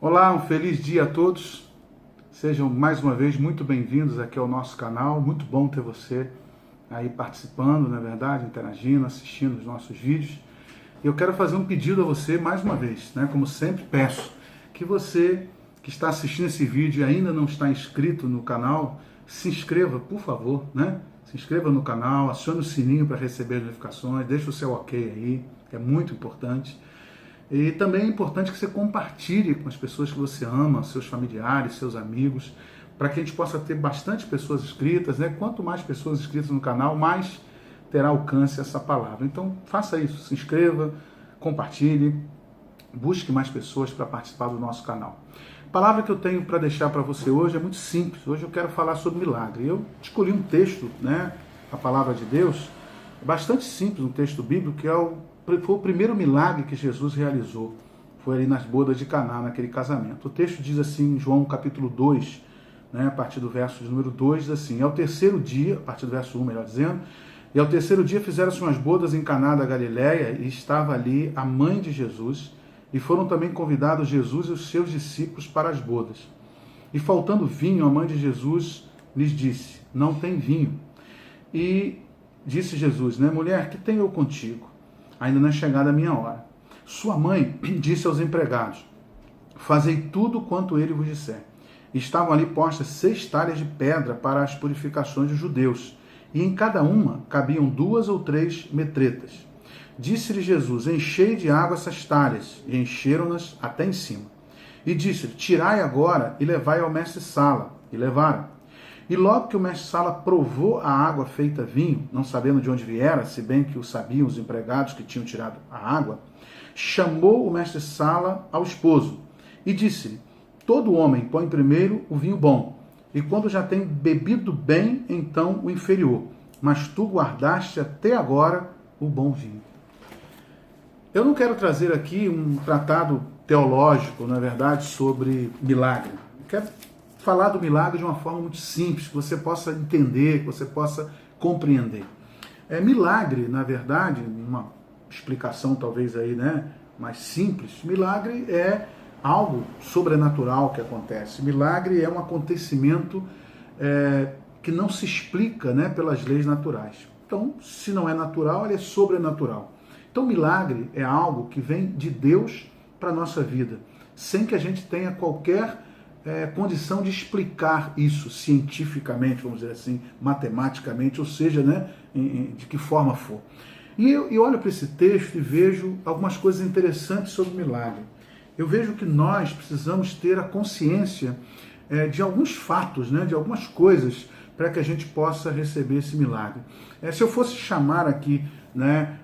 Olá, um feliz dia a todos. Sejam mais uma vez muito bem-vindos aqui ao nosso canal. Muito bom ter você aí participando, na verdade, interagindo, assistindo os nossos vídeos. Eu quero fazer um pedido a você mais uma vez, né? Como sempre peço, que você que está assistindo esse vídeo e ainda não está inscrito no canal, se inscreva, por favor, né? Se inscreva no canal, acione o sininho para receber as notificações, deixe o seu ok aí, que é muito importante. E também é importante que você compartilhe com as pessoas que você ama, seus familiares, seus amigos, para que a gente possa ter bastante pessoas inscritas, né? Quanto mais pessoas inscritas no canal, mais terá alcance essa palavra. Então, faça isso, se inscreva, compartilhe, busque mais pessoas para participar do nosso canal. A palavra que eu tenho para deixar para você hoje é muito simples. Hoje eu quero falar sobre milagre. Eu escolhi um texto, né? A palavra de Deus, bastante simples, um texto bíblico, que foi o primeiro milagre que Jesus realizou. Foi ali nas bodas de Caná, naquele casamento. O texto diz assim, em João capítulo 2, né, a partir do verso de número 2, diz assim: ao terceiro dia, a partir do verso 1, melhor dizendo, e ao terceiro dia fizeram-se umas bodas em Caná da Galileia, e estava ali a mãe de Jesus, e foram também convidados Jesus e os seus discípulos para as bodas. E faltando vinho, a mãe de Jesus lhes disse: não tem vinho. E disse Jesus, né, mulher, que tenho eu contigo? Ainda não é chegada a minha hora. Sua mãe disse aos empregados: fazei tudo quanto ele vos disser. E estavam ali postas 6 talhas de pedra para as purificações dos judeus, e em cada uma cabiam 2 ou 3 metretas. Disse-lhe Jesus: enchei de água essas talhas, e encheram-nas até em cima. E disse-lhe: tirai agora e levai ao mestre-sala. E levaram. E logo que o mestre-sala provou a água feita vinho, não sabendo de onde viera, se bem que o sabiam os empregados que tinham tirado a água, chamou o mestre-sala ao esposo e disse-lhe: todo homem põe primeiro o vinho bom, e quando já tem bebido bem, então o inferior. Mas tu guardaste até agora o bom vinho. Eu não quero trazer aqui um tratado teológico, na verdade, sobre milagre. Eu quero falar do milagre de uma forma muito simples, que você possa entender, que você possa compreender. Milagre, na verdade, uma explicação talvez aí, né, mais simples, milagre é algo sobrenatural que acontece. Milagre é um acontecimento que não se explica, né, pelas leis naturais. Então, se não é natural, ele é sobrenatural. Então, milagre é algo que vem de Deus para a nossa vida, sem que a gente tenha qualquer condição de explicar isso cientificamente, vamos dizer assim, matematicamente, ou seja, né, de que forma for. E eu olho para esse texto e vejo algumas coisas interessantes sobre o milagre. Eu vejo que nós precisamos ter a consciência de alguns fatos, né, de algumas coisas, para que a gente possa receber esse milagre. Se eu fosse chamar aqui, né,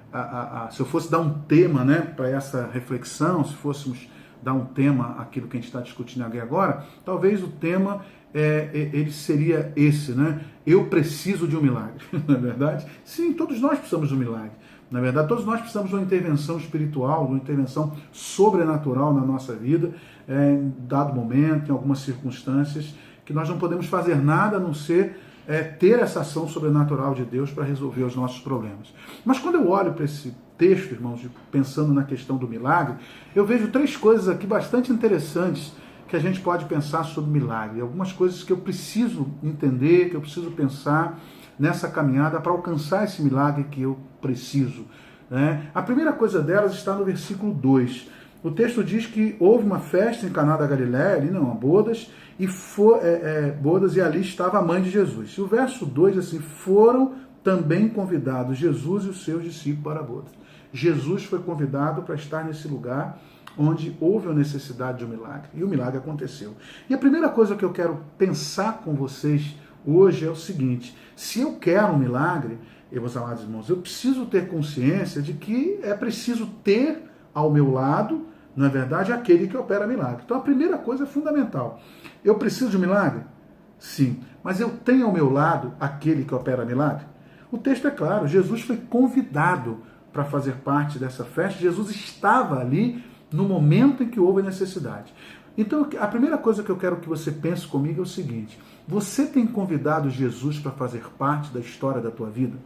se eu fosse dar um tema, né, para essa reflexão, se fôssemos dar um tema àquilo que a gente está discutindo aqui agora, talvez o tema ele seria esse, né? Eu preciso de um milagre, não é verdade? Sim, todos nós precisamos de um milagre. Na verdade, todos nós precisamos de uma intervenção espiritual, de uma intervenção sobrenatural na nossa vida, em dado momento, em algumas circunstâncias, que nós não podemos fazer nada a não ser ter essa ação sobrenatural de Deus para resolver os nossos problemas. Mas quando eu olho para esse texto, irmãos, pensando na questão do milagre, eu vejo 3 coisas aqui bastante interessantes que a gente pode pensar sobre milagre. Algumas coisas que eu preciso entender, que eu preciso pensar nessa caminhada para alcançar esse milagre que eu preciso, né? A primeira coisa delas está no versículo 2. O texto diz que houve uma festa em Caná da Galileia, ali não, bodas, e ali estava a mãe de Jesus. E o verso 2, assim, foram também convidados Jesus e os seus discípulos para a boda. Jesus foi convidado para estar nesse lugar onde houve a necessidade de um milagre. E o milagre aconteceu. E a primeira coisa que eu quero pensar com vocês hoje é o seguinte: se eu quero um milagre, meus amados irmãos, eu preciso ter consciência de que é preciso ter ao meu lado, não é verdade, aquele que opera milagre. Então a primeira coisa é fundamental. Eu preciso de um milagre? Sim. Mas eu tenho ao meu lado aquele que opera milagre? O texto é claro, Jesus foi convidado para fazer parte dessa festa. Jesus estava ali no momento em que houve a necessidade. Então, a primeira coisa que eu quero que você pense comigo é o seguinte: você tem convidado Jesus para fazer parte da história da tua vida?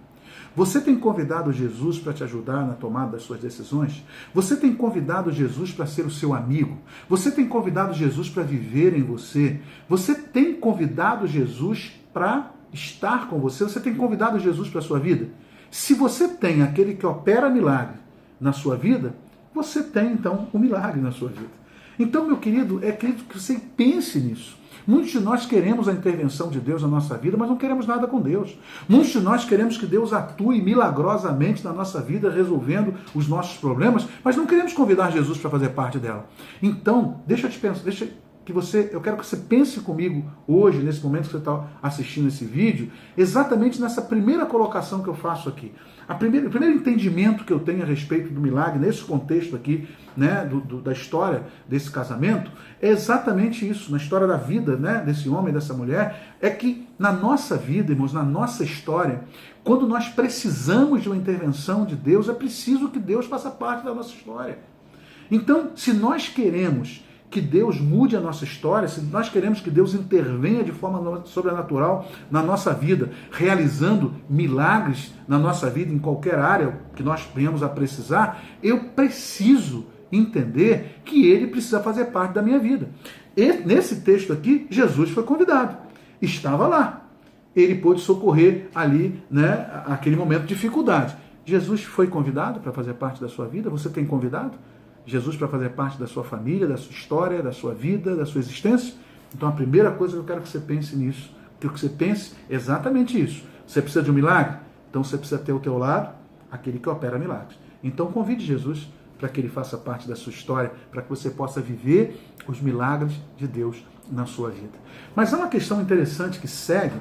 Você tem convidado Jesus para te ajudar na tomada das suas decisões? Você tem convidado Jesus para ser o seu amigo? Você tem convidado Jesus para viver em você? Você tem convidado Jesus para estar com você? Você tem convidado Jesus para a sua vida? Se você tem aquele que opera milagre na sua vida, você tem então um milagre na sua vida. Então, meu querido, é querido que você pense nisso. Muitos de nós queremos a intervenção de Deus na nossa vida, mas não queremos nada com Deus. Muitos de nós queremos que Deus atue milagrosamente na nossa vida, resolvendo os nossos problemas, mas não queremos convidar Jesus para fazer parte dela. Então, eu quero que você pense comigo hoje, nesse momento que você está assistindo esse vídeo, exatamente nessa primeira colocação que eu faço aqui. O primeiro entendimento que eu tenho a respeito do milagre, nesse contexto aqui, né, da história desse casamento, é exatamente isso, na história da vida, né, desse homem e dessa mulher, é que na nossa vida, irmãos, na nossa história, quando nós precisamos de uma intervenção de Deus, é preciso que Deus faça parte da nossa história. Então, se nós queremos que Deus mude a nossa história, se nós queremos que Deus intervenha de forma sobrenatural na nossa vida, realizando milagres na nossa vida, em qualquer área que nós venhamos a precisar, eu preciso entender que Ele precisa fazer parte da minha vida. E nesse texto aqui, Jesus foi convidado, estava lá. Ele pôde socorrer ali, né, aquele momento de dificuldade. Jesus foi convidado para fazer parte da sua vida? Você tem convidado Jesus para fazer parte da sua família, da sua história, da sua vida, da sua existência? Então a primeira coisa que eu quero que você pense nisso, que você pense exatamente isso. Você precisa de um milagre? Então você precisa ter ao teu lado aquele que opera milagres. Então convide Jesus para que ele faça parte da sua história, para que você possa viver os milagres de Deus na sua vida. Mas há uma questão interessante que segue,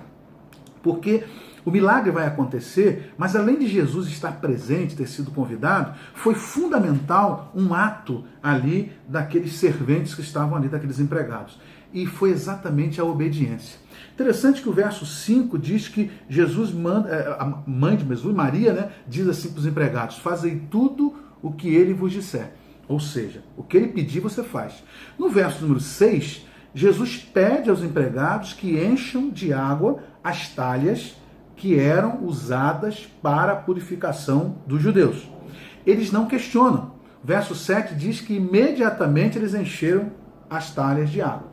porque o milagre vai acontecer, mas além de Jesus estar presente, ter sido convidado, foi fundamental um ato ali daqueles serventes que estavam ali, daqueles empregados. E foi exatamente a obediência. Interessante que o verso 5 diz que Jesus manda, a mãe de Jesus, Maria, né, diz assim para os empregados: fazei tudo o que ele vos disser. Ou seja, o que ele pedir você faz. No verso número 6, Jesus pede aos empregados que encham de água as talhas que eram usadas para a purificação dos judeus. Eles não questionam. O verso 7 diz que imediatamente eles encheram as talhas de água.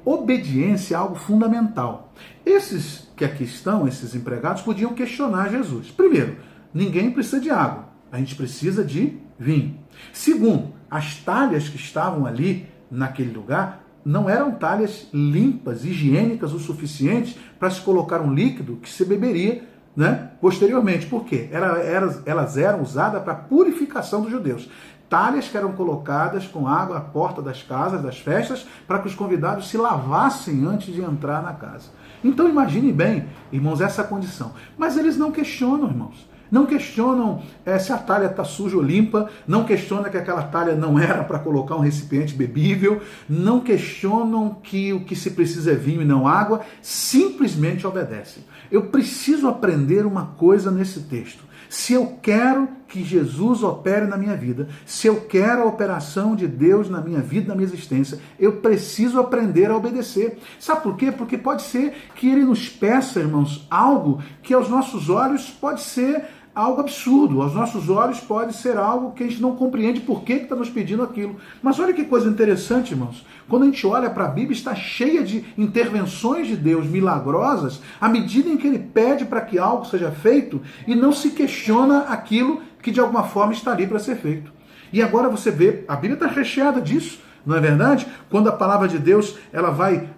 Obediência é algo fundamental. Esses que aqui estão, esses empregados, podiam questionar Jesus. Primeiro, ninguém precisa de água, a gente precisa de vinho. Segundo, as talhas que estavam ali naquele lugar não eram talhas limpas, higiênicas o suficiente para se colocar um líquido que se beberia, né, posteriormente. Por quê? Elas eram usadas para a purificação dos judeus. Talhas que eram colocadas com água à porta das casas, das festas, para que os convidados se lavassem antes de entrar na casa. Então imagine bem, irmãos, essa condição. Mas eles não questionam, irmãos. Não questionam se a talha está suja ou limpa, não questionam que aquela talha não era para colocar um recipiente bebível, não questionam que o que se precisa é vinho e não água, simplesmente obedecem. Eu preciso aprender uma coisa nesse texto. Se eu quero que Jesus opere na minha vida, se eu quero a operação de Deus na minha vida, na minha existência, eu preciso aprender a obedecer. Sabe por quê? Porque pode ser que Ele nos peça, irmãos, algo que aos nossos olhos pode ser algo absurdo, aos nossos olhos pode ser algo que a gente não compreende por que está nos pedindo aquilo. Mas olha que coisa interessante, irmãos. Quando a gente olha para a Bíblia, está cheia de intervenções de Deus milagrosas, à medida em que Ele pede para que algo seja feito e não se questiona aquilo que de alguma forma está ali para ser feito. E agora você vê, a Bíblia está recheada disso, não é verdade? Quando a palavra de Deus ela vai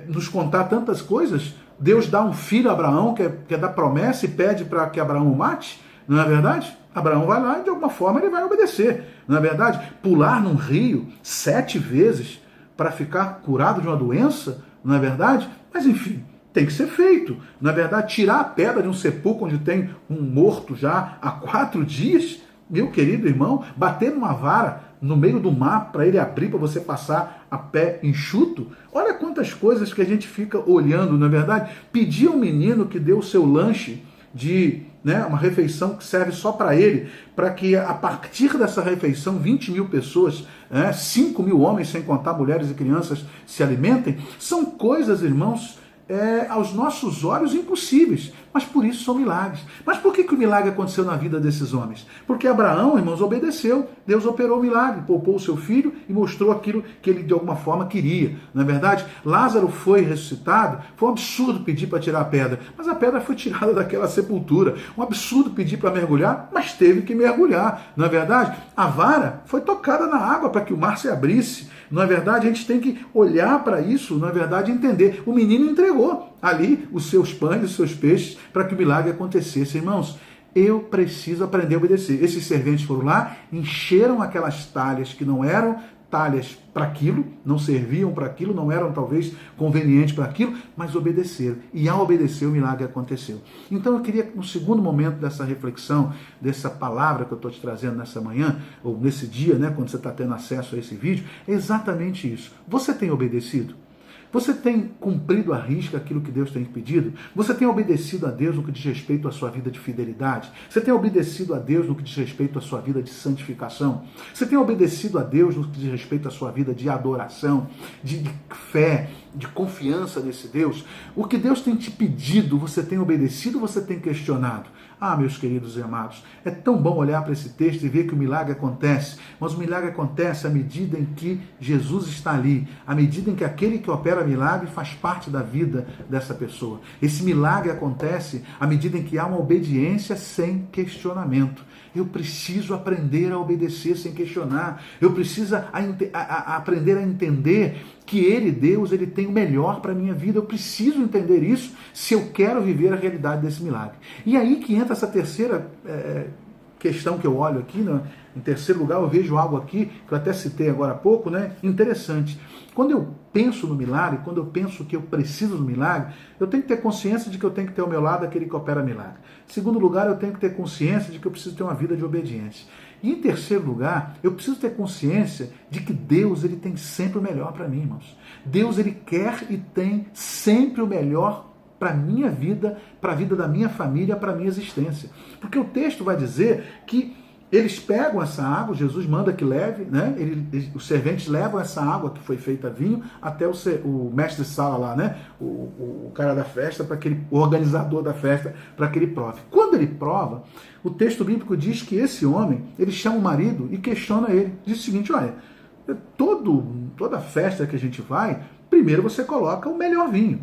nos contar tantas coisas, Deus dá um filho a Abraão, que é da promessa, e pede para que Abraão o mate, não é verdade? Abraão vai lá e de alguma forma ele vai obedecer, não é verdade? Pular num rio 7 vezes para ficar curado de uma doença, não é verdade? Mas enfim, tem que ser feito, não é verdade? Tirar a pedra de um sepulcro onde tem um morto já há 4 dias, meu querido irmão, bater numa vara no meio do mar para ele abrir, para você passar a pé enxuto. Olha quantas coisas que a gente fica olhando, não é verdade? Pedir ao menino que deu o seu lanche de uma refeição que serve só para ele, para que a partir dessa refeição 20 mil pessoas, 5 mil homens, sem contar mulheres e crianças, se alimentem. São coisas, irmãos, aos nossos olhos impossíveis, mas por isso são milagres. Mas por que o milagre aconteceu na vida desses homens? Porque Abraão, irmãos, obedeceu. Deus operou o milagre, poupou o seu filho e mostrou aquilo que ele de alguma forma queria. Não é verdade? Lázaro foi ressuscitado, foi um absurdo pedir para tirar a pedra, mas a pedra foi tirada daquela sepultura. Um absurdo pedir para mergulhar, mas teve que mergulhar. Não é verdade? A vara foi tocada na água para que o mar se abrisse. Não é verdade? A gente tem que olhar para isso, não é verdade, e entender. O menino entregou ali os seus pães, os seus peixes, para que o milagre acontecesse. Irmãos, eu preciso aprender a obedecer. Esses serventes foram lá, encheram aquelas talhas que não eram talhas para aquilo, não serviam para aquilo, não eram talvez convenientes para aquilo, mas obedeceram. E ao obedecer, o milagre aconteceu. Então eu queria, no segundo momento dessa reflexão, dessa palavra que eu estou te trazendo nessa manhã, ou nesse dia, né, quando você está tendo acesso a esse vídeo, é exatamente isso. Você tem obedecido? Você tem cumprido à risca aquilo que Deus tem pedido? Você tem obedecido a Deus no que diz respeito à sua vida de fidelidade? Você tem obedecido a Deus no que diz respeito à sua vida de santificação? Você tem obedecido a Deus no que diz respeito à sua vida de adoração, de fé, de confiança nesse Deus? O que Deus tem te pedido, você tem obedecido ou você tem questionado? Ah, meus queridos e amados, é tão bom olhar para esse texto e ver que o milagre acontece, mas o milagre acontece à medida em que Jesus está ali, à medida em que aquele que opera milagre faz parte da vida dessa pessoa. Esse milagre acontece à medida em que há uma obediência sem questionamento. Eu preciso aprender a obedecer sem questionar. Eu preciso aprender a entender que Ele, Deus, Ele tem o melhor para a minha vida. Eu preciso entender isso se eu quero viver a realidade desse milagre. E aí que entra essa terceira questão que eu olho aqui, né? Em terceiro lugar, eu vejo algo aqui, que eu até citei agora há pouco, né? Interessante. Quando eu penso no milagre, quando eu penso que eu preciso do milagre, eu tenho que ter consciência de que eu tenho que ter ao meu lado aquele que opera milagre. Em segundo lugar, eu tenho que ter consciência de que eu preciso ter uma vida de obediência. E em terceiro lugar, eu preciso ter consciência de que Deus, Ele tem sempre o melhor para mim, irmãos. Deus, Ele quer e tem sempre o melhor para a minha vida, para a vida da minha família, para a minha existência. Porque o texto vai dizer que eles pegam essa água, Jesus manda que leve, né? Os serventes levam essa água que foi feita vinho até o mestre de sala lá, né? O cara da festa, o organizador da festa, para que ele prove. Quando ele prova, o texto bíblico diz que esse homem, ele chama o marido e questiona ele. Diz o seguinte, olha, toda festa que a gente vai, primeiro você coloca o melhor vinho.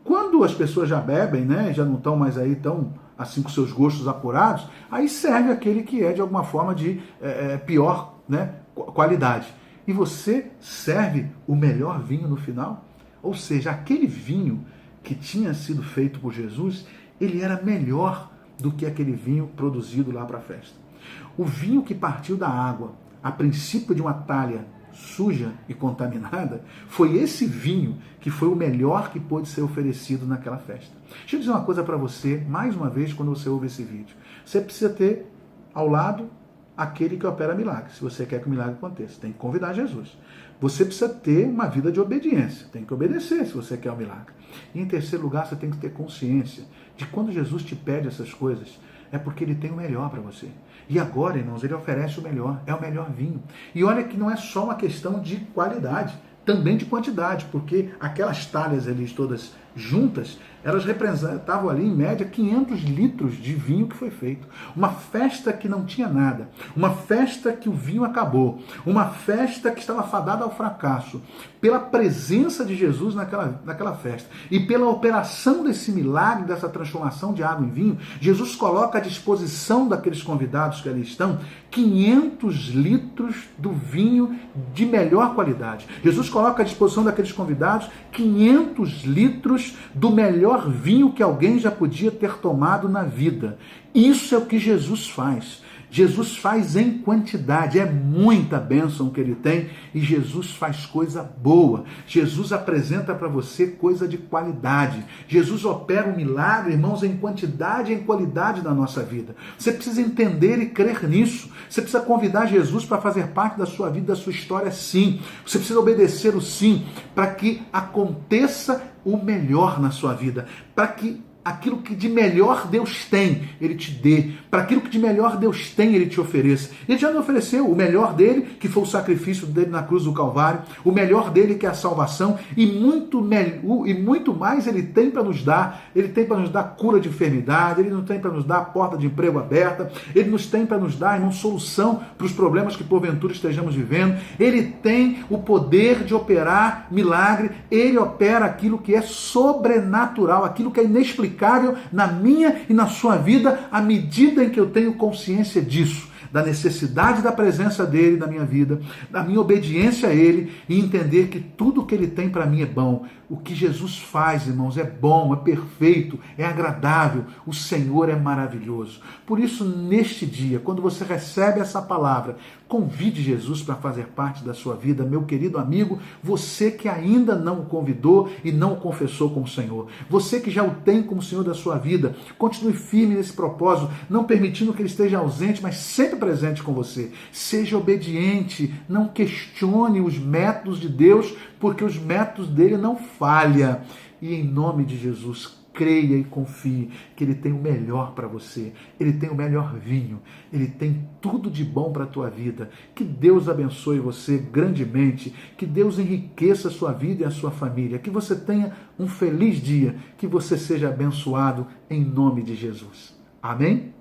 Quando as pessoas já bebem, né, já não estão mais aí tão assim com seus gostos apurados, aí serve aquele que é de alguma forma de pior, né, qualidade. E você serve o melhor vinho no final? Ou seja, aquele vinho que tinha sido feito por Jesus, ele era melhor do que aquele vinho produzido lá para a festa. O vinho que partiu da água, a princípio de uma talha suja e contaminada, foi esse vinho que foi o melhor que pôde ser oferecido naquela festa. Deixa eu dizer uma coisa para você, mais uma vez, quando você ouve esse vídeo. Você precisa ter ao lado aquele que opera milagre. Se você quer que o milagre aconteça, tem que convidar Jesus. Você precisa ter uma vida de obediência, tem que obedecer se você quer o milagre. E em terceiro lugar, você tem que ter consciência de quando Jesus te pede essas coisas, é porque Ele tem o melhor para você. E agora, irmãos, Ele oferece o melhor, é o melhor vinho. E olha que não é só uma questão de qualidade, também de quantidade, porque aquelas talhas ali todas juntas, elas representavam ali, em média, 500 litros de vinho que foi feito. Uma festa que não tinha nada, uma festa que o vinho acabou, uma festa que estava fadada ao fracasso. Pela presença de Jesus naquela festa e pela operação desse milagre, dessa transformação de água em vinho, Jesus coloca à disposição daqueles convidados que ali estão 500 litros do vinho de melhor qualidade. Jesus coloca à disposição daqueles convidados 500 litros do melhor vinho que alguém já podia ter tomado na vida. Isso é o que Jesus faz. Jesus faz em quantidade, é muita bênção que Ele tem e Jesus faz coisa boa. Jesus apresenta para você coisa de qualidade. Jesus opera um milagre, irmãos, em quantidade e em qualidade na nossa vida. Você precisa entender e crer nisso. Você precisa convidar Jesus para fazer parte da sua vida, da sua história, sim. Você precisa obedecer o sim, para que aconteça o melhor na sua vida, para que aquilo que de melhor Deus tem, Ele te dê. Para aquilo que de melhor Deus tem, Ele te ofereça. Ele já nos ofereceu o melhor dele, que foi o sacrifício dele na cruz do Calvário, o melhor dele, que é a salvação, e muito mais Ele tem para nos dar. Ele tem para nos dar cura de enfermidade, Ele não tem para nos dar a porta de emprego aberta, Ele nos tem para nos dar, irmão, solução para os problemas que porventura estejamos vivendo. Ele tem o poder de operar milagre, Ele opera aquilo que é sobrenatural, aquilo que é inexplicável na minha e na sua vida, à medida em que eu tenho consciência disso, da necessidade da presença dele na minha vida, da minha obediência a ele e entender que tudo que ele tem para mim é bom. O que Jesus faz, irmãos, é bom, é perfeito, é agradável. O Senhor é maravilhoso. Por isso, neste dia, quando você recebe essa palavra, convide Jesus para fazer parte da sua vida, meu querido amigo, você que ainda não o convidou e não o confessou como Senhor. Você que já o tem como Senhor da sua vida, continue firme nesse propósito, não permitindo que ele esteja ausente, mas sempre presente com você. Seja obediente, não questione os métodos de Deus, porque os métodos dele não falham. E em nome de Jesus, creia e confie que Ele tem o melhor para você. Ele tem o melhor vinho. Ele tem tudo de bom para a tua vida. Que Deus abençoe você grandemente. Que Deus enriqueça a sua vida e a sua família. Que você tenha um feliz dia. Que você seja abençoado em nome de Jesus. Amém?